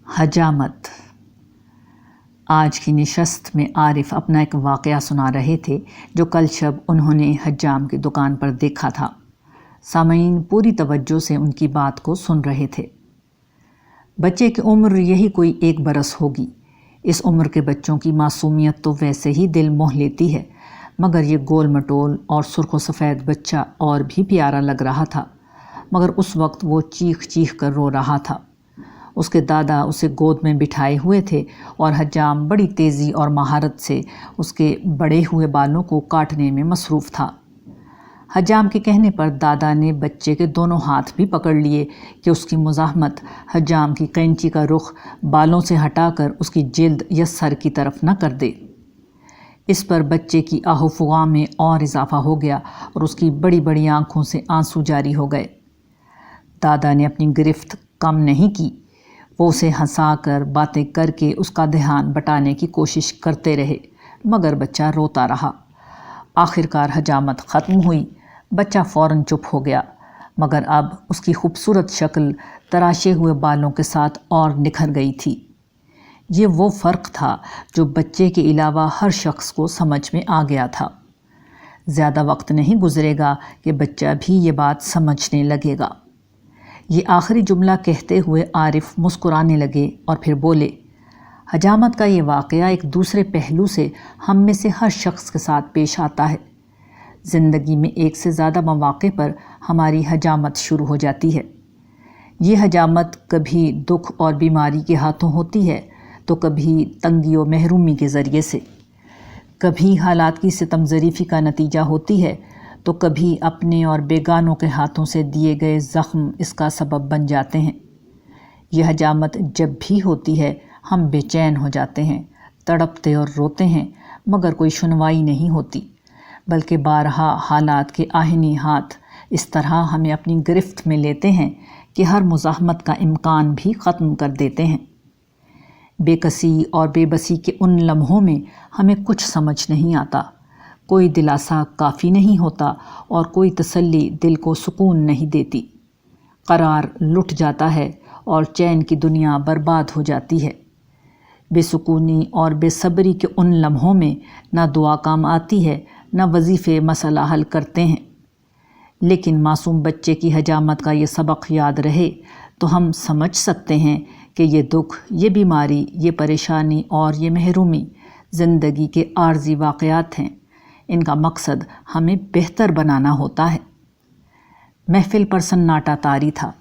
حجامت۔ آج کی نشست میں عارف اپنا ایک واقعہ سنا رہے تھے جو کل شب انہوں نے حجام کی دکان پر دیکھا تھا۔ سامعین پوری توجہ سے ان کی بات کو سن رہے تھے۔ بچے کی عمر یہی کوئی 1 برس ہوگی۔ اس عمر کے بچوں کی معصومیت تو ویسے ہی دل موہ لیتی ہے، مگر یہ گول مٹول اور سرخ و سفید بچہ اور بھی پیارا لگ رہا تھا، مگر اس وقت وہ چیخ چیخ کر رو رہا تھا۔ اس کے دادا اسے گود میں بٹھائے ہوئے تھے اور حجام بڑی تیزی اور مہارت سے اس کے بڑے ہوئے بالوں کو کاٹنے میں مصروف تھا۔ حجام کے کہنے پر دادا نے بچے کے دونوں ہاتھ بھی پکڑ لیے کہ اس کی مزاحمت حجام کی قینچی کا رخ بالوں سے ہٹا کر اس کی جلد یا سر کی طرف نہ کر دے۔ اس پر بچے کی آہ و فغاں میں اور اضافہ ہو گیا اور اس کی بڑی بڑی آنکھوں سے آنسو جاری ہو گئے۔ دادا نے اپنی گرفت کم نہیں کی، وہ اسے ہنسا کر باتیں کر کے اس کا دھیان بٹانے کی کوشش کرتے رہے، مگر بچہ روتا رہا۔ آخرکار حجامت ختم ہوئی، بچہ فوراً چپ ہو گیا، مگر اب اس کی خوبصورت شکل تراشے ہوئے بالوں کے ساتھ اور نکھر گئی تھی۔ یہ وہ فرق تھا جو بچے کے علاوہ ہر شخص کو سمجھ میں آ گیا تھا۔ زیادہ وقت نہیں گزرے گا کہ بچہ بھی یہ بات سمجھنے لگے گا۔ یہ آخری جملہ کہتے ہوئے عارف مسکرانے لگے اور پھر بولے، حجامت کا یہ واقعہ ایک دوسرے پہلو سے ہم میں سے ہر شخص کے ساتھ پیش آتا ہے۔ زندگی میں 1 سے زیادہ مواقع پر ہماری حجامت شروع ہو جاتی ہے۔ یہ حجامت کبھی دکھ اور بیماری کے ہاتھوں ہوتی ہے تو کبھی تنگی و محرومی کے ذریعے سے، کبھی حالات کی ستم ظریفی کا نتیجہ ہوتی ہے تو کبھی اپنے اور بیگانوں کے ہاتھوں سے دیے گئے زخم اس کا سبب بن جاتے ہیں۔ یہ حجامت جب بھی ہوتی ہے ہم بے چین ہو جاتے ہیں، تڑپتے اور روتے ہیں، مگر کوئی سنوائی نہیں ہوتی، بلکہ بارہا حالات کے آہنی ہاتھ اس طرح ہمیں اپنی گرفت میں لیتے ہیں کہ ہر مزاحمت کا امکان بھی ختم کر دیتے ہیں۔ بے کسی اور بے بسی کے ان لمحوں میں ہمیں کچھ سمجھ نہیں آتا، کوئی دلاسا کافی نہیں ہوتا اور کوئی تسلی دل کو سکون نہیں دیتی۔ قرار لٹ جاتا ہے اور چین کی دنیا برباد ہو جاتی ہے۔ بے سکونی اور بے صبری کے ان لمحوں میں نہ دعا کام آتی ہے، نہ وظیفے مسئلہ حل کرتے ہیں۔ لیکن معصوم بچے کی حجامت کا یہ سبق یاد رہے تو ہم سمجھ سکتے ہیں کہ یہ دکھ، یہ بیماری، یہ پریشانی اور یہ محرومی زندگی کے عارضی واقعات ہیں۔ ان کا مقصد ہمیں بہتر بنانا ہوتا ہے۔ محفل پر سناٹا طاری تھا،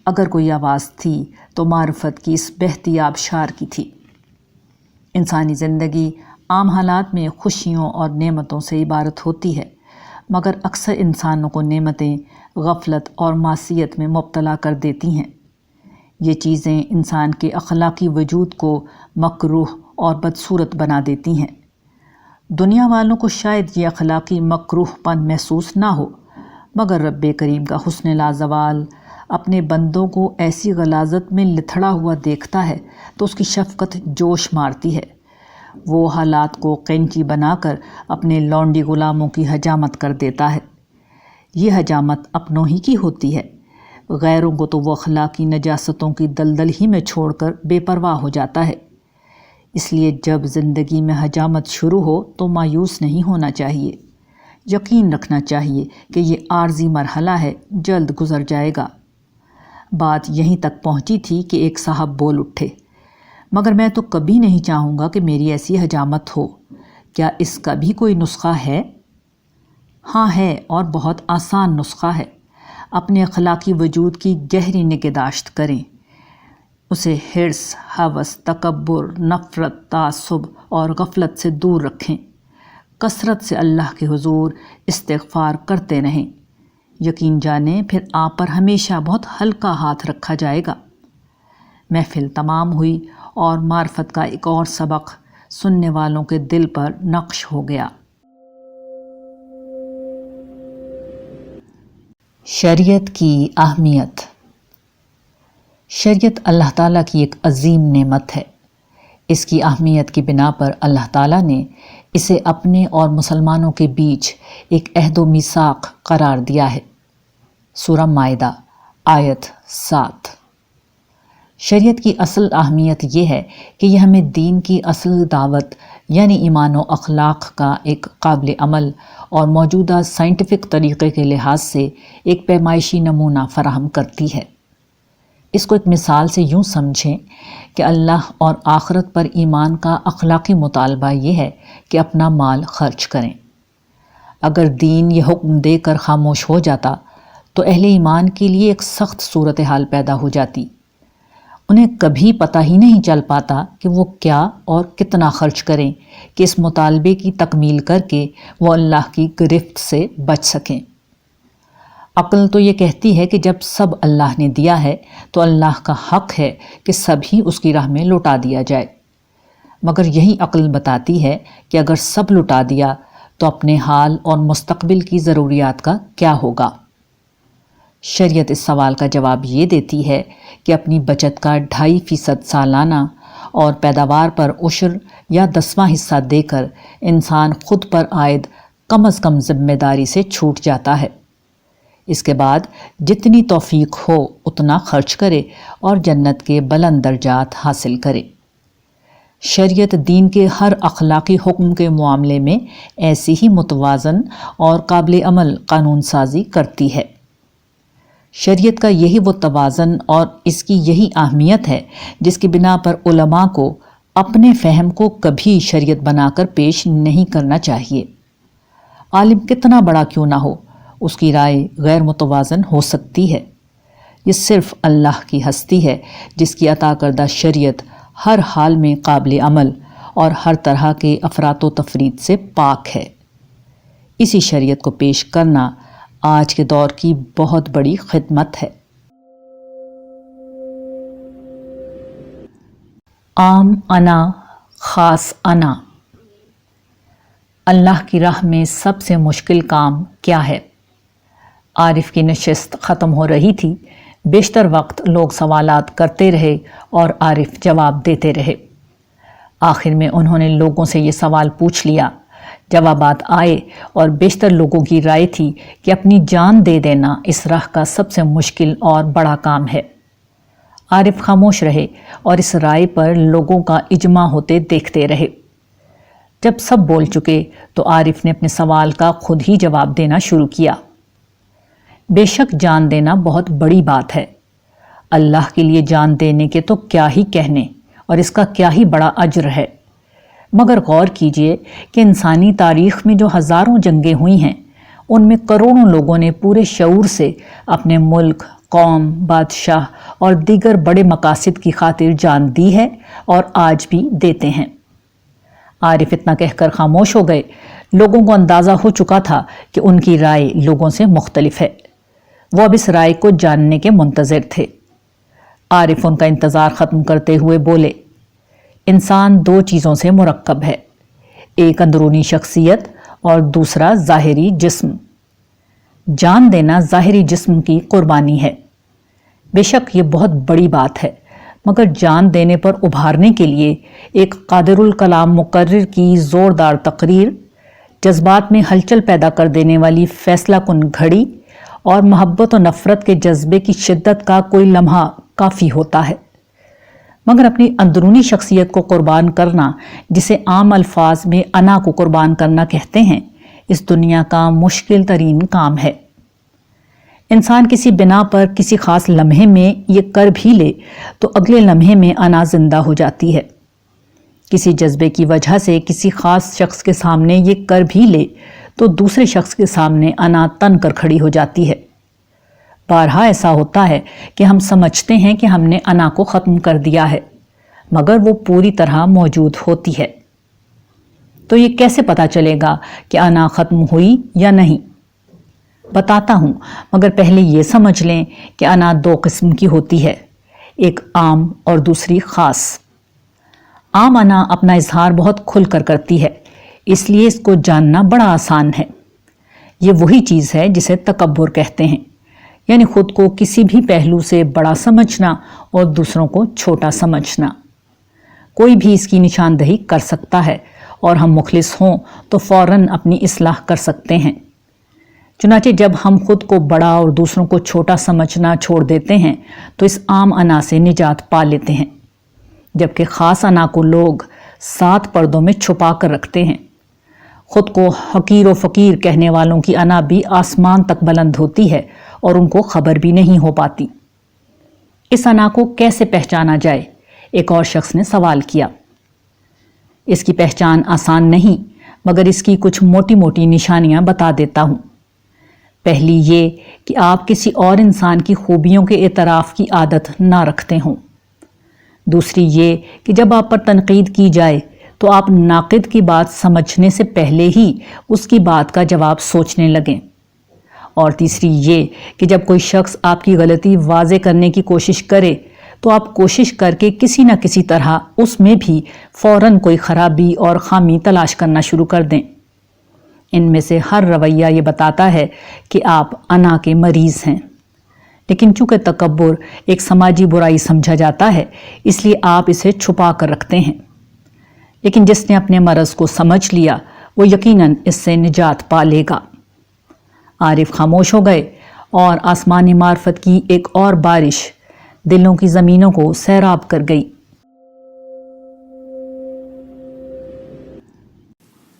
اگر کوئی آواز تھی تو معرفت کی اس بہتی آبشار کی تھی۔ انسانی زندگی عام حالات میں خوشیوں اور نعمتوں سے عبارت ہوتی ہے، مگر اکثر انسانوں کو نعمتیں غفلت اور معصیت میں مبتلا کر دیتی ہیں۔ یہ چیزیں انسان کے اخلاقی وجود کو مکروہ اور بدصورت بنا دیتی ہیں۔ دنیا والوں کو شاید یہ اخلاقی مکروہ پن محسوس نہ ہو، مگر رب کریم کا حسن لازوال اپنے بندوں کو ایسی غلاظت میں لتھڑا ہوا دیکھتا ہے تو اس کی شفقت جوش مارتی ہے۔ وہ حالات کو قینچی بنا کر اپنے لونڈی غلاموں کی حجامت کر دیتا ہے۔ یہ حجامت اپنوں ہی کی ہوتی ہے، غیروں کو تو وہ اخلاقی نجاستوں کی دلدل ہی میں چھوڑ کر بے پرواہ ہو جاتا ہے۔ اس لیے جب زندگی میں حجامت شروع ہو تو مایوس نہیں ہونا چاہیے، یقین رکھنا چاہیے کہ یہ عارضی مرحلہ ہے، جلد گزر جائے گا۔ بات یہیں تک پہنچی تھی کہ ایک صاحب بول اٹھے، مگر میں تو کبھی نہیں چاہوں گا کہ میری ایسی حجامت ہو، کیا اس کا بھی کوئی نسخہ ہے؟ ہاں ہے، اور بہت آسان نسخہ ہے۔ اپنے اخلاقی وجود کی گہری نگہداشت کریں، اسے حرص، ہوس، تکبر، نفرت، تعصب اور غفلت سے دور رکھیں۔ کثرت سے اللہ کے حضور استغفار کرتے رہیں، یقین جانیں پھر آپ پر ہمیشہ بہت ہلکا ہاتھ رکھا جائے گا۔ محفل تمام ہوئی اور معرفت کا ایک اور سبق سننے والوں کے دل پر نقش ہو گیا۔ شریعت کی اہمیت۔ شریعت اللہ تعالیٰ کی ایک عظیم نعمت ہے۔ اس کی اہمیت کی بنا پر اللہ تعالیٰ نے اسے اپنے اور مسلمانوں کے بیچ ایک عہد و میثاق قرار دیا ہے۔ سورہ مائدہ آیت 7۔ شریعت کی اصل اہمیت یہ ہے کہ یہ ہمیں دین کی اصل دعوت یعنی ایمان و اخلاق کا ایک قابل عمل اور موجودہ سائنٹیفک طریقے کے لحاظ سے ایک پیمائشی نمونہ فراہم کرتی ہے۔ اس کو ایک مثال سے یوں سمجھیں کہ اللہ اور آخرت پر ایمان کا اخلاقی مطالبہ یہ ہے کہ اپنا مال خرچ کریں۔ اگر دین یہ حکم دے کر خاموش ہو جاتا تو اہل ایمان کے لیے ایک سخت صورتحال پیدا ہو جاتی۔ انہیں کبھی پتہ ہی نہیں چل پاتا کہ وہ کیا اور کتنا خرچ کریں کہ اس مطالبے کی تکمیل کر کے وہ اللہ کی گرفت سے بچ سکیں۔ عقل تو یہ کہتی ہے کہ جب سب اللہ نے دیا ہے تو اللہ کا حق ہے کہ سب ہی اس کی راہ میں لوٹا دیا جائے، مگر یہی عقل بتاتی ہے کہ اگر سب لوٹا دیا تو اپنے حال اور مستقبل کی ضروریات کا کیا ہوگا؟ شریعت اس سوال کا جواب یہ دیتی ہے کہ اپنی بچت کا 2.5% سالانہ اور پیداوار پر عشر یا 10واں حصہ دے کر انسان خود پر عائد کم از کم ذمہ داری سے چھوٹ جاتا ہے۔ اس کے بعد جتنی توفیق ہو اتنا خرچ کرے اور جنت کے بلند درجات حاصل کرے۔ شریعت دین کے ہر اخلاقی حکم کے معاملے میں ایسی ہی متوازن اور قابل عمل قانون سازی کرتی ہے۔ شریعت کا یہی وہ توازن اور اس کی یہی اہمیت ہے جس کی بنا پر علماء کو اپنے فہم کو کبھی شریعت بنا کر پیش نہیں کرنا چاہیے۔ عالم کتنا بڑا کیوں نہ ہو، اس کی رائے غیر متوازن ہو سکتی ہے۔ یہ صرف اللہ کی ہستی ہے جس کی عطا کردہ شریعت ہر حال میں قابل عمل اور ہر طرح کے افراط و تفریط سے پاک ہے۔ اسی شریعت کو پیش کرنا آج کے دور کی بہت بڑی خدمت ہے۔ عام انا، خاص انا۔ اللہ کی راہ میں سب سے مشکل کام کیا ہے؟ عارف کی نشست ختم ہو رہی تھی۔ بیشتر وقت لوگ سوالات کرتے رہے اور عارف جواب دیتے رہے۔ آخر میں انہوں نے لوگوں سے یہ سوال پوچھ لیا۔ جوابات آئے اور بیشتر لوگوں کی رائے تھی کہ اپنی جان دے دینا اس راہ کا سب سے مشکل اور بڑا کام ہے۔ عارف خاموش رہے اور اس رائے پر لوگوں کا اجماع ہوتے دیکھتے رہے۔ جب سب بول چکے تو عارف نے اپنے سوال کا خود ہی جواب دینا شروع کیا۔ بے شک جان دینا بہت بڑی بات ہے۔ اللہ کے لیے جان دینے کے تو کیا ہی کہنے اور اس کا کیا ہی بڑا اجر ہے، مگر غور کیجئے کہ انسانی تاریخ میں جو ہزاروں جنگیں ہوئی ہیں ان میں کروڑوں لوگوں نے پورے شعور سے اپنے ملک، قوم، بادشاہ اور دیگر بڑے مقاصد کی خاطر جان دی ہے اور آج بھی دیتے ہیں۔ عارف اتنا کہہ کر خاموش ہو گئے۔ لوگوں کو اندازہ ہو چکا تھا کہ ان کی رائے لوگوں سے مختلف ہے۔ وہ اب اس رائے کو جاننے کے منتظر تھے۔ عارف ان کا انتظار ختم کرتے ہوئے بولے، انسان 2 چیزوں سے مرکب ہے، ایک اندرونی شخصیت اور دوسرا ظاہری جسم۔ جان دینا ظاہری جسم کی قربانی ہے۔ بے شک یہ بہت بڑی بات ہے، مگر جان دینے پر ابھارنے کے لیے ایک قادر الکلام مقرر کی زوردار تقریر، جذبات میں ہلچل پیدا کر دینے والی فیصلہ کن گھڑی اور محبت و نفرت کے جذبے کی شدت کا کوئی لمحہ کافی ہوتا ہے۔ مگر اپنی اندرونی شخصیت کو قربان کرنا، جسے عام الفاظ میں انا کو قربان کرنا کہتے ہیں، اس دنیا کا مشکل ترین کام ہے۔ انسان کسی بنا پر کسی خاص لمحے میں یہ کر بھی لے تو اگلے لمحے میں انا زندہ ہو جاتی ہے۔ کسی جذبے کی وجہ سے کسی خاص شخص کے سامنے یہ کر بھی لے تو دوسرے شخص کے سامنے انا تن کر کھڑی ہو جاتی ہے۔ بارہا ایسا ہوتا ہے کہ ہم سمجھتے ہیں کہ ہم نے انا کو ختم کر دیا ہے، مگر وہ پوری طرح موجود ہوتی ہے۔ تو یہ کیسے پتا چلے گا کہ انا ختم ہوئی یا نہیں؟ بتاتا ہوں، مگر پہلے یہ سمجھ لیں کہ انا 2 قسم کی ہوتی ہے، ایک عام اور دوسری خاص۔ عام انا اپنا اظہار بہت کھل کر کرتی ہے، اس لیے اس کو جاننا بڑا آسان ہے۔ یہ وہی چیز ہے جسے تکبر کہتے ہیں، یعنی خود کو کسی بھی پہلو سے بڑا سمجھنا اور دوسروں کو چھوٹا سمجھنا۔ کوئی بھی اس کی نشاندہی کر سکتا ہے اور ہم مخلص ہوں تو فوراً اپنی اصلاح کر سکتے ہیں۔ چنانچہ جب ہم خود کو بڑا اور دوسروں کو چھوٹا سمجھنا چھوڑ دیتے ہیں تو اس عام انا سے نجات پا لیتے ہیں، جبکہ خاص انا کو لوگ 7 پردوں میں چھپا کر رکھتے ہیں۔ خود کو حقیر و فقیر کہنے والوں کی انا بھی آسمان تک بلند ہوتی ہے اور ان کو خبر بھی نہیں ہو پاتی۔ اس انا کو کیسے پہچانا جائے؟ ایک اور شخص نے سوال کیا۔ اس کی پہچان آسان نہیں، مگر اس کی کچھ موٹی موٹی نشانیاں بتا دیتا ہوں۔ پہلی یہ کہ آپ کسی اور انسان کی خوبیوں کے اعتراف کی عادت نہ رکھتے ہوں۔ دوسری یہ کہ جب آپ پر تنقید کی جائے تو آپ ناقد کی بات سمجھنے سے پہلے ہی اس کی بات کا جواب سوچنے لگیں۔ اور تیسری یہ کہ جب کوئی شخص آپ کی غلطی واضح کرنے کی کوشش کرے تو آپ کوشش کر کے کسی نہ کسی طرح اس میں بھی فوراً کوئی خرابی اور خامی تلاش کرنا شروع کر دیں۔ ان میں سے ہر رویہ یہ بتاتا ہے کہ آپ انا کے مریض ہیں، لیکن چونکہ تکبر ایک سماجی برائی سمجھا جاتا ہے اس لیے آپ اسے چھپا کر رکھتے ہیں۔ لیکن جس نے اپنے مرض کو سمجھ لیا وہ یقیناً اس سے نجات پا لے گا۔ عارف خاموش ہو گئے اور آسمانی معرفت کی ایک اور بارش دلوں کی زمینوں کو سیراب کر گئی۔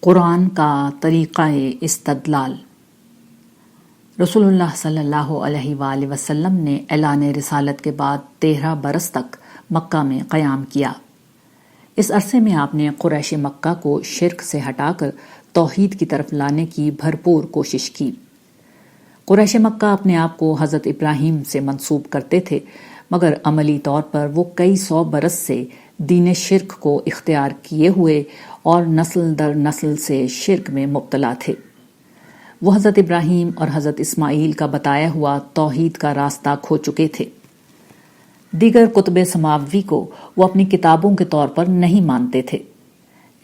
قرآن کا طریقہ استدلال۔ رسول اللہ صلی اللہ علیہ وآلہ وسلم نے اعلان رسالت کے بعد 13 برس تک مکہ میں قیام کیا۔ اس عرصے میں آپ نے قریش مکہ کو شرک سے ہٹا کر توحید کی طرف لانے کی بھرپور کوشش کی۔ قریش مکہ اپنے آپ کو حضرت ابراہیم سے منسوب کرتے تھے، مگر عملی طور پر وہ کئی 100 برس سے دین شرک کو اختیار کیے ہوئے اور نسل در نسل سے شرک میں مبتلا تھے۔ وہ حضرت ابراہیم اور حضرت اسماعیل کا بتایا ہوا توحید کا راستہ کھو چکے تھے۔ دیگر کتب سماوی کو وہ اپنی کتابوں کے طور پر نہیں مانتے تھے۔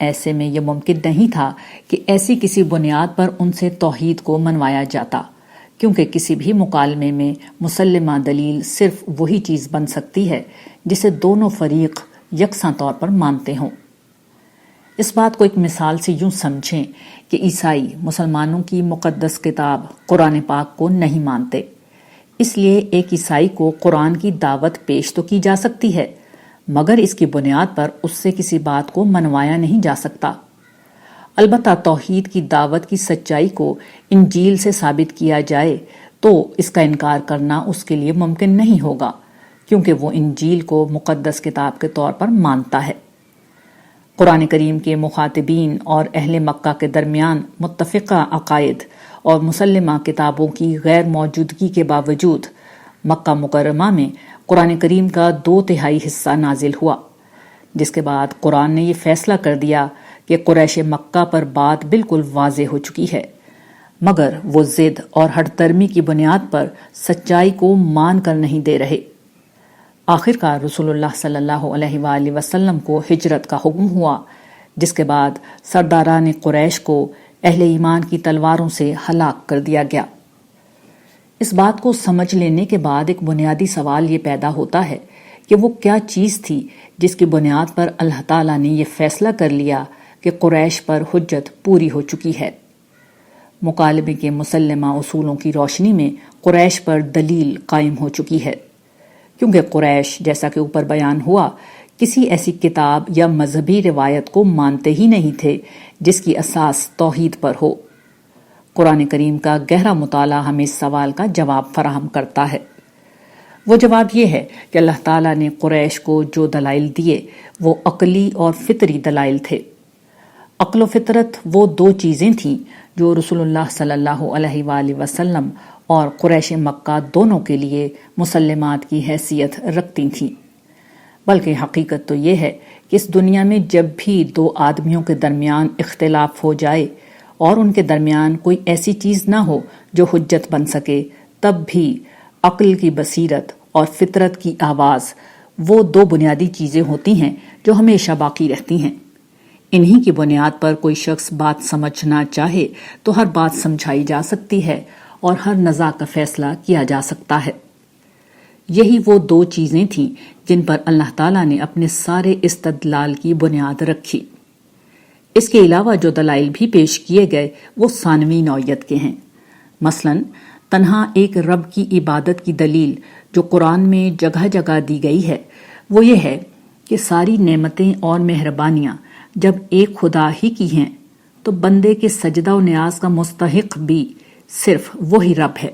ایسے میں یہ ممکن نہیں تھا کہ ایسی کسی بنیاد پر ان سے توحید کو منوایا جاتا، کیونکہ کسی بھی مکالمے میں مسلمہ دلیل صرف وہی چیز بن سکتی ہے جسے دونوں فریق یکساں طور پر مانتے ہوں۔ اس بات کو ایک مثال سے یوں سمجھیں کہ عیسائی مسلمانوں کی مقدس کتاب قرآن پاک کو نہیں مانتے، اس لیے ایک عیسائی کو قرآن کی دعوت پیش تو کی جا سکتی ہے، مگر اس کی بنیاد پر اس سے کسی بات کو منوایا نہیں جا سکتا۔ البتہ توحید کی دعوت کی سچائی کو انجیل سے ثابت کیا جائے تو اس کا انکار کرنا اس کے لیے ممکن نہیں ہوگا، کیونکہ وہ انجیل کو مقدس کتاب کے طور پر مانتا ہے۔ قرآن کریم کے مخاطبین اور اہل مکہ کے درمیان متفقہ عقائد اور مسلمہ کتابوں کی غیر موجودگی کے باوجود مکہ مکرمہ میں قرآن کریم کا 2/3 حصہ نازل ہوا، جس کے بعد قرآن نے یہ فیصلہ کر دیا کہ قریش مکہ پر بات بالکل واضح ہو چکی ہے، مگر وہ ضد اور ہٹ درمی کی بنیاد پر سچائی کو مان کر نہیں دے رہے۔ آخر کار رسول اللہ صلی اللہ علیہ وآلہ وسلم کو ہجرت کا حکم ہوا، جس کے بعد سرداران قریش کو اہل ایمان کی تلواروں سے ہلاک کر دیا گیا۔ اس بات کو سمجھ لینے کے بعد ایک بنیادی سوال یہ پیدا ہوتا ہے کہ وہ کیا چیز تھی جس کی بنیاد پر اللہ تعالیٰ نے یہ فیصلہ کر لیا کہ قریش پر حجت پوری ہو چکی ہے۔ مکالمے کے مسلمہ اصولوں کی روشنی میں قریش پر دلیل قائم ہو چکی ہے، کیونکہ قریش جیسا کہ اوپر بیان ہوا کسی ایسی کتاب یا مذہبی روایت کو مانتے ہی نہیں تھے جس کی اساس توحید پر ہو۔ قرآن کریم کا گہرا مطالعہ ہمیں اس سوال کا جواب فراہم کرتا ہے۔ وہ جواب یہ ہے کہ اللہ تعالیٰ نے قریش کو جو دلائل دیے وہ عقلی اور فطری دلائل تھے۔ عقل و فطرت وہ 2 چیزیں تھیں جو رسول اللہ صلی اللہ علیہ وآلہ وسلم اور قریش مکہ دونوں کے لیے مسلمات کی حیثیت رکھتی تھیں۔ بلکہ حقیقت تو یہ ہے کہ اس دنیا میں جب بھی 2 آدمیوں کے درمیان اختلاف ہو جائے اور ان کے درمیان کوئی ایسی چیز نہ ہو جو حجت بن سکے، تب بھی عقل کی بصیرت اور فطرت کی آواز وہ 2 بنیادی چیزیں ہوتی ہیں جو ہمیشہ باقی رہتی ہیں۔ انہی کی بنیاد پر کوئی شخص بات سمجھنا چاہے تو ہر بات سمجھائی جا سکتی ہے اور ہر نزاع کا فیصلہ کیا جا سکتا ہے۔ یہی وہ 2 چیزیں تھیں جن پر اللہ تعالیٰ نے اپنے سارے استدلال کی بنیاد رکھی۔ اس کے علاوہ جو دلائل بھی پیش کیے گئے وہ ثانوی نوعیت کے ہیں۔ مثلاً تنہا ایک رب کی عبادت کی دلیل جو قرآن میں جگہ جگہ دی گئی ہے وہ یہ ہے کہ ساری نعمتیں اور مہربانیاں جب ایک خدا ہی کی ہیں تو بندے کے سجدہ و نیاز کا مستحق بھی صرف وہی رب ہے،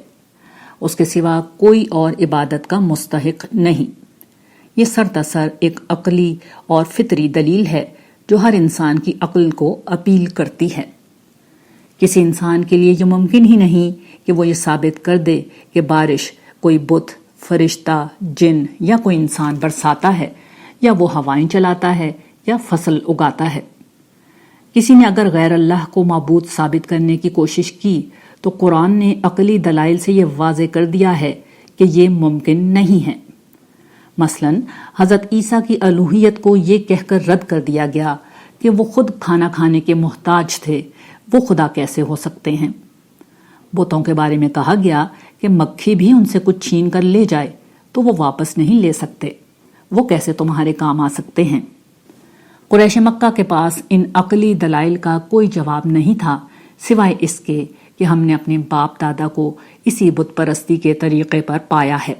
اس کے سوا کوئی اور عبادت کا مستحق نہیں۔ یہ سرتاسر ایک عقلی اور فطری دلیل ہے جو ہر انسان کی عقل کو اپیل کرتی ہے۔ کسی انسان کے لیے یہ ممکن ہی نہیں کہ وہ یہ ثابت کر دے کہ بارش کوئی بت، فرشتہ، جن یا کوئی انسان برساتا ہے، یا وہ ہوائیں چلاتا ہے یا فصل اگاتا ہے۔ کسی نے اگر غیر اللہ کو معبود ثابت کرنے کی کوشش کی تو قرآن نے عقلی دلائل سے یہ واضح کر دیا ہے کہ یہ ممکن نہیں ہے۔ مثلاً حضرت عیسیٰ کی الوہیت کو یہ کہہ کر رد کر دیا گیا کہ وہ خود کھانا کھانے کے محتاج تھے، وہ خدا کیسے ہو سکتے ہیں؟ بتوں کے بارے میں کہا گیا کہ مکھی بھی ان سے کچھ چھین کر لے جائے تو وہ واپس نہیں لے سکتے، وہ کیسے تمہارے کام آ سکتے ہیں؟ قریش مکہ کے پاس ان عقلی دلائل کا کوئی جواب نہیں تھا سوائے اس کے کہ ہم نے اپنے باپ دادا کو اسی بت پرستی کے طریقے پر پایا ہے۔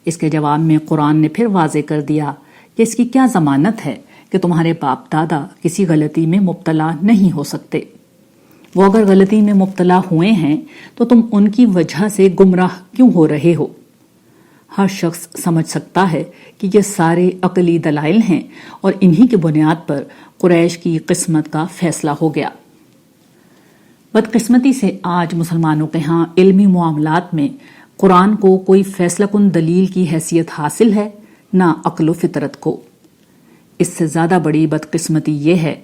اس کے جواب میں قرآن نے پھر واضح کر دیا کہ اس کی کیا ضمانت ہے کہ تمہارے باپ دادا کسی غلطی میں مبتلا نہیں ہو سکتے۔ وہ اگر غلطی میں مبتلا ہوئے ہیں تو تم ان کی وجہ سے گمراہ کیوں ہو رہے ہو؟ ہر شخص سمجھ سکتا ہے کہ یہ سارے عقلی دلائل ہیں اور انہی کی بنیاد پر قریش کی قسمت کا فیصلہ ہو گیا۔ بدقسمتی سے آج مسلمانوں کے ہاں علمی معاملات میں قرآن کو کوئی فیصلہ کن دلیل کی حیثیت حاصل ہے، نہ عقل و فطرت کو۔ اس سے زیادہ بڑی بدقسمتی یہ ہے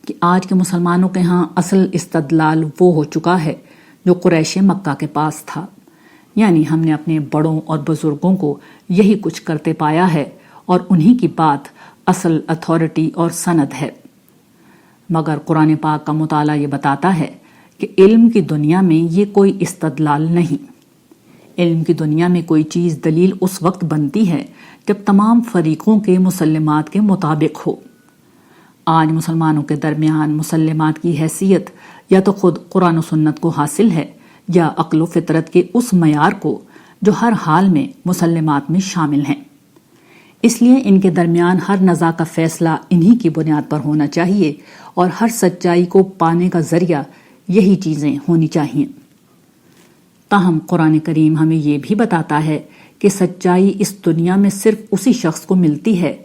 کہ آج کے مسلمانوں کے ہاں اصل استدلال وہ ہو چکا ہے جو قریش مکہ کے پاس تھا، یعنی ہم نے اپنے بڑوں اور بزرگوں کو یہی کچھ کرتے پایا ہے اور انہی کی بات اصل اتھارٹی اور سند ہے۔ مگر قرآن پاک کا مطالعہ یہ بتاتا ہے کہ علم کی دنیا میں یہ کوئی استدلال نہیں۔ علم کی دنیا میں کوئی چیز دلیل اس وقت بنتی ہے جب تمام فریقوں کے مسلمات کے مطابق ہو۔ آج مسلمانوں کے درمیان مسلمات کی حیثیت یا تو خود قرآن و سنت کو حاصل ہے یا عقل و فطرت کے اس معیار کو جو ہر حال میں مسلمات میں شامل ہیں۔ اس لیے ان کے درمیان ہر نزاع کا فیصلہ انہی کی بنیاد پر ہونا چاہیے اور ہر سچائی کو پانے کا ذریعہ یہی چیزیں ہونی چاہیے۔ تاہم قرآن کریم ہمیں یہ بھی بتاتا ہے کہ سچائی اس دنیا میں صرف اسی شخص کو ملتی ہے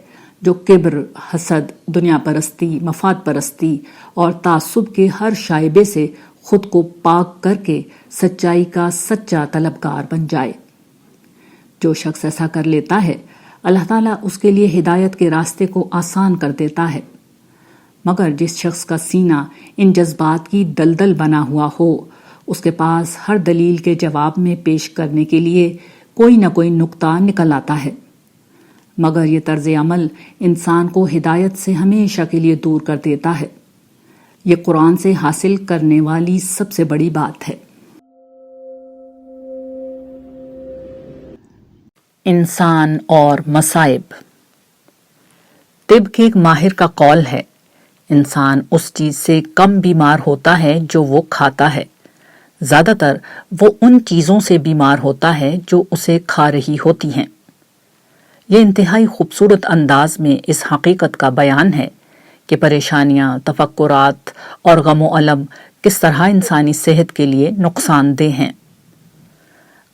جو کبر، حسد، دنیا پرستی، مفاد پرستی اور تعصب کے ہر شائبے سے خود کو پاک کر کے سچائی کا سچا طلبگار بن جائے۔ جو شخص ایسا کر لیتا ہے اللہ تعالیٰ اس کے لیے ہدایت کے راستے کو آسان کر دیتا ہے، مگر جس شخص کا سینہ ان جذبات کی دلدل بنا ہوا ہو اس کے پاس ہر دلیل کے جواب میں پیش کرنے کے لیے کوئی نہ کوئی نقطہ نکل آتا ہے، مگر یہ طرز عمل انسان کو ہدایت سے ہمیشہ کے لیے دور کر دیتا ہے۔ یہ قرآن سے حاصل کرنے والی سب سے بڑی بات ہے۔ انسان اور مصائب۔ طب کے ایک ماہر کا قول ہے، انسان اس چیز سے کم بیمار ہوتا ہے جو وہ کھاتا ہے، زیادہ تر وہ ان چیزوں سے بیمار ہوتا ہے جو اسے کھا رہی ہوتی ہیں۔ یہ انتہائی خوبصورت انداز میں اس حقیقت کا بیان ہے کہ پریشانیاں، تفکرات اور غم و الم کس طرح انسانی صحت کے لیے نقصان دہ ہیں۔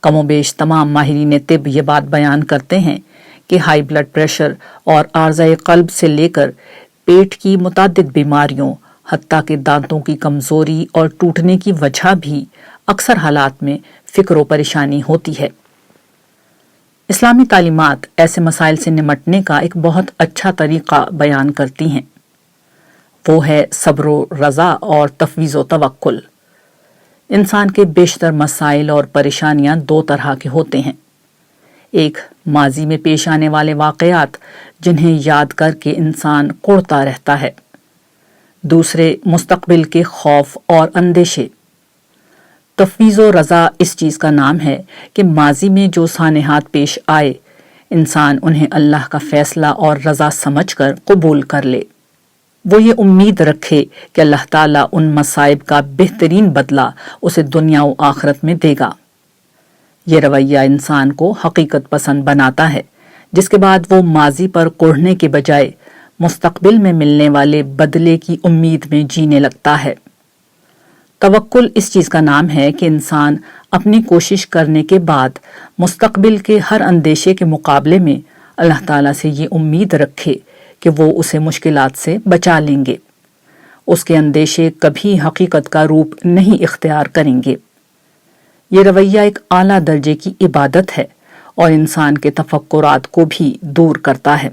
کم و بیش تمام ماہرین طب یہ بات بیان کرتے ہیں کہ ہائی بلڈ پریشر اور عارضہ قلب سے لے کر پیٹ کی متعدد بیماریوں حتیٰ کہ دانتوں کی کمزوری اور ٹوٹنے کی وجہ بھی اکثر حالات میں فکر و پریشانی ہوتی ہے۔ اسلامی تعلیمات ایسے مسائل سے نمٹنے کا ایک بہت اچھا طریقہ بیان کرتی ہیں، وہ ہے صبر و رضا اور تفویض و توکل۔ انسان کے بیشتر مسائل اور پریشانیاں دو طرح کے ہوتے ہیں، ایک ماضی میں پیش آنے والے واقعات جنہیں یاد کر کے انسان کڑتا رہتا ہے، دوسرے مستقبل کے خوف اور اندیشے۔ تفویض و رضا اس چیز کا نام ہے کہ ماضی میں جو سانحات پیش آئے انسان انہیں اللہ کا فیصلہ اور رضا سمجھ کر قبول کر لے، وہ یہ امید رکھے کہ اللہ تعالیٰ ان مصائب کا بہترین بدلہ اسے دنیا و آخرت میں دے گا۔ یہ رویہ انسان کو حقیقت پسند بناتا ہے، جس کے بعد وہ ماضی پر کوڑھنے کے بجائے مستقبل میں ملنے والے بدلے کی امید میں جینے لگتا ہے۔ توکل اس چیز کا نام ہے کہ انسان اپنی کوشش کرنے کے بعد مستقبل کے ہر اندیشے کے مقابلے میں اللہ تعالیٰ سے یہ امید رکھے کہ وہ اسے مشکلات سے بچا لیں گے۔ اس کے اندیشے کبھی حقیقت کا روپ نہیں اختیار کریں گے۔ یہ رویہ ایک اعلیٰ درجے کی عبادت ہے اور انسان کے تفکرات کو بھی دور کرتا ہے۔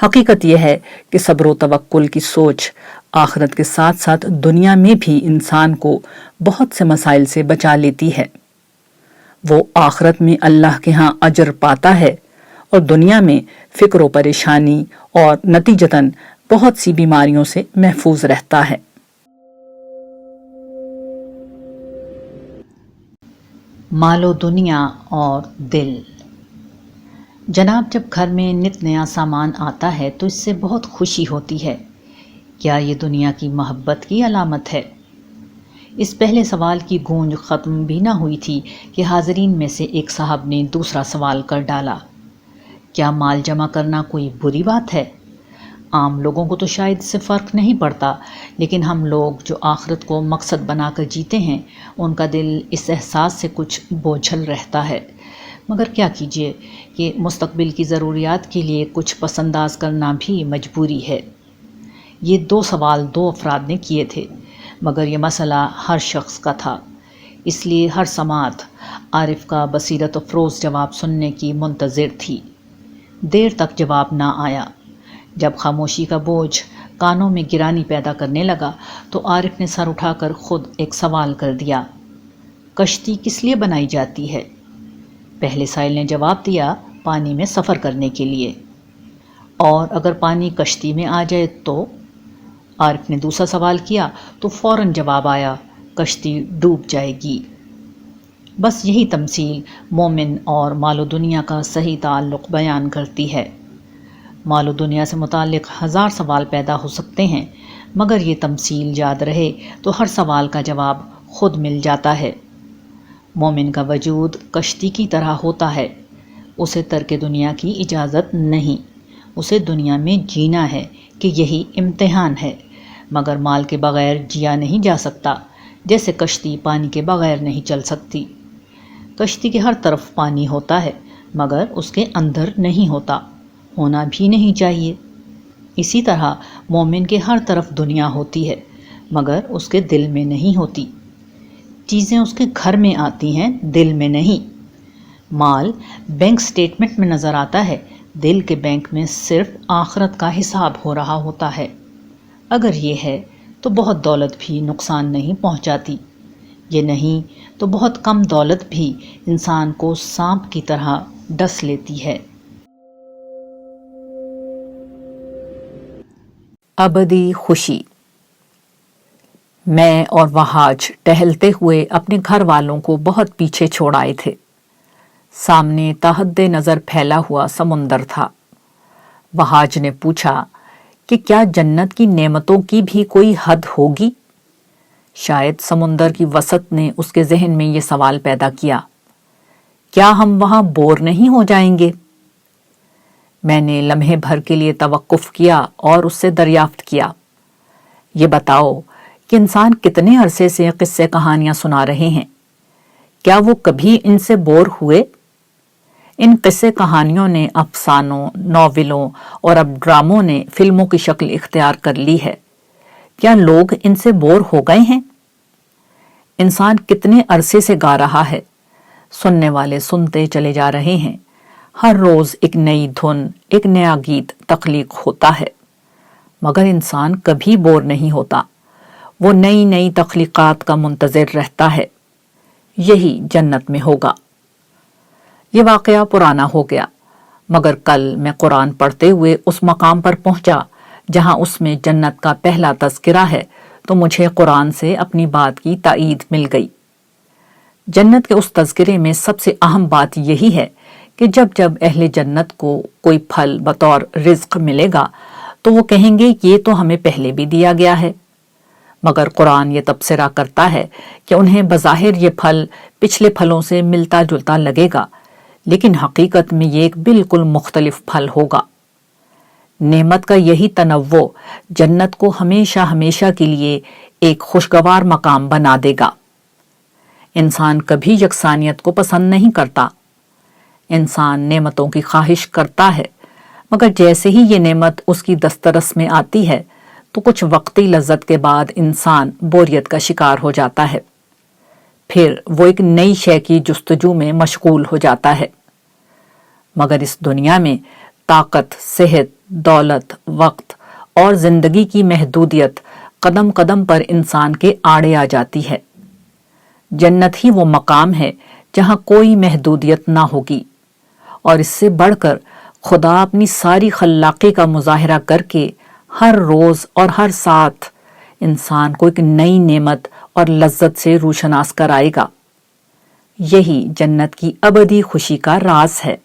حقیقت یہ ہے کہ صبر و توکل کی سوچ آخرت کے ساتھ ساتھ دنیا میں بھی انسان کو بہت سے مسائل سے بچا لیتی ہے۔ وہ آخرت میں اللہ کے ہاں اجر پاتا ہے اور دنیا میں فکر و پریشانی اور نتیجتاً بہت سی بیماریوں سے محفوظ رہتا ہے۔ مال و دنیا اور دل۔ جناب، جب گھر میں نت نیا سامان آتا ہے تو اس سے بہت خوشی ہوتی ہے۔ کیا یہ دنیا کی محبت کی علامت ہے؟ اس پہلے سوال کی گونج ختم بھی نہ ہوئی تھی کہ حاضرین میں سے ایک صاحب نے دوسرا سوال کر ڈالا، کیا مال جمع کرنا کوئی بری بات ہے؟ عام لوگوں کو تو شاید اس سے فرق نہیں پڑتا، لیکن ہم لوگ جو آخرت کو مقصد بنا کر جیتے ہیں ان کا دل اس احساس سے کچھ بوجھل رہتا ہے۔ مگر کیا کیجیے کہ مستقبل کی ضروریات کے لیے کچھ پس انداز کرنا بھی مجبوری ہے۔ یہ دو سوال دو افراد نے کیے تھے، مگر یہ مسئلہ ہر شخص کا تھا، اس لیے ہر سماعت عارف کا بصیرت افروز جواب سننے کی منتظر تھی۔ دیر تک جواب نہ آیا۔ جب خاموشی کا بوجھ کانوں میں گرانی پیدا کرنے لگا تو عارف نے سر اٹھا کر خود ایک سوال کر دیا، کشتی کس لیے بنائی جاتی ہے؟ پہلے سائل نے جواب دیا، پانی میں سفر کرنے کے لیے۔ اور اگر پانی کشتی میں آ جائے تو؟ عارف نے دوسرا سوال کیا تو فوراً جواب آیا، کشتی ڈوب جائے گی۔ بس یہی تمثیل مومن اور مال و دنیا کا صحیح تعلق بیان کرتی ہے۔ مال و دنیا سے متعلق ہزار سوال پیدا ہو سکتے ہیں، مگر یہ تمثیل یاد رہے تو ہر سوال کا جواب خود مل جاتا ہے۔ مومن کا وجود کشتی کی طرح ہوتا ہے، اسے ترک دنیا کی اجازت نہیں، اسے دنیا میں جینا ہے کہ یہی امتحان ہے، مگر مال کے بغیر جیا نہیں جا سکتا، جیسے کشتی پانی کے بغیر نہیں چل سکتی۔ کشتی کے ہر طرف پانی ہوتا ہے، مگر اس کے اندر نہیں ہوتا، ہونا بھی نہیں چاہیے۔ اسی طرح مومن کے ہر طرف دنیا ہوتی ہے، مگر اس کے دل میں نہیں ہوتی۔ چیزیں اس کے گھر میں آتی ہیں، دل میں نہیں۔ مال بینک سٹیٹمنٹ میں نظر آتا ہے، دل کے بینک میں صرف آخرت کا حساب ہو رہا ہوتا ہے۔ اگر یہ ہے تو بہت دولت بھی نقصان نہیں پہنچاتی، یہ نہیں تو بہت کم دولت بھی انسان کو سانپ کی طرح ڈس لیتی ہے۔ ابدی خوشی۔ میں اور وہاج ٹہلتے ہوئے اپنے گھر والوں کو بہت پیچھے چھوڑ آئے تھے۔ سامنے تحد نظر پھیلا ہوا سمندر تھا۔ وہاج نے پوچھا کہ کیا جنت کی نعمتوں کی بھی کوئی حد ہوگی؟ شاید سمندر کی وسعت نے اس کے ذہن میں یہ سوال پیدا کیا، کیا ہم وہاں بور نہیں ہو جائیں گے؟ میں نے لمحے بھر کے لیے توقف کیا اور اس سے دریافت کیا، یہ بتاؤ کہ انسان کتنے عرصے سے قصے کہانیاں سنا رہے ہیں، کیا وہ کبھی ان سے بور ہوئے؟ ان قصے کہانیوں نے افسانوں، ناولوں اور اب ڈراموں نے فلموں کی شکل اختیار کر لی ہے، کیا لوگ ان سے بور ہو گئے ہیں؟ انسان کتنے عرصے سے گا رہا ہے، سننے والے سنتے چلے جا رہے ہیں، ہر روز ایک نئی دھن، ایک نیا گیت تخلیق ہوتا ہے، مگر انسان کبھی بور نہیں ہوتا، وہ نئی نئی تخلیقات کا منتظر رہتا ہے۔ یہی جنت میں ہوگا۔ یہ واقعہ پرانا ہو گیا، مگر کل میں قرآن پڑھتے ہوئے اس مقام پر پہنچا جہاں اس میں جنت کا پہلا تذکرہ ہے، تو مجھے قرآن سے اپنی بات کی تائید مل گئی۔ جنت کے اس تذکرے میں سب سے اہم بات یہی ہے کہ جب جب اہل جنت کو کوئی پھل بطور رزق ملے گا تو وہ کہیں گے یہ تو ہمیں پہلے بھی دیا گیا ہے۔ مگر قرآن یہ تبصرہ کرتا ہے کہ انہیں بظاہر یہ پھل پچھلے پھلوں سے ملتا جلتا لگے گا، لیکن حقیقت میں یہ ایک بالکل مختلف پھل ہوگا۔ نعمت کا یہی تنوع جنت کو ہمیشہ ہمیشہ کے لیے ایک خوشگوار مقام بنا دے گا۔ انسان کبھی یکسانیت کو پسند نہیں کرتا۔ انسان نعمتوں کی خواہش کرتا ہے، مگر جیسے ہی یہ نعمت اس کی دسترس میں آتی ہے تو کچھ وقتی لذت کے بعد انسان بوریت کا شکار ہو جاتا ہے۔ پھر وہ ایک نئی شے کی جستجو میں مشغول ہو جاتا ہے۔ مگر اس دنیا میں طاقت، صحت، دولت، وقت اور زندگی کی محدودیت قدم قدم پر انسان کے آڑے آ جاتی ہے۔ جنت ہی وہ مقام ہے جہاں کوئی محدودیت نہ ہوگی، اور اس سے بڑھ کر خدا اپنی ساری خلاقی کا مظاہرہ کر کے ہر روز اور ہر ساتھ انسان کو ایک نئی نعمت اور لذت سے روشناس کرائے گا۔ یہی جنت کی ابدی خوشی کا راز ہے۔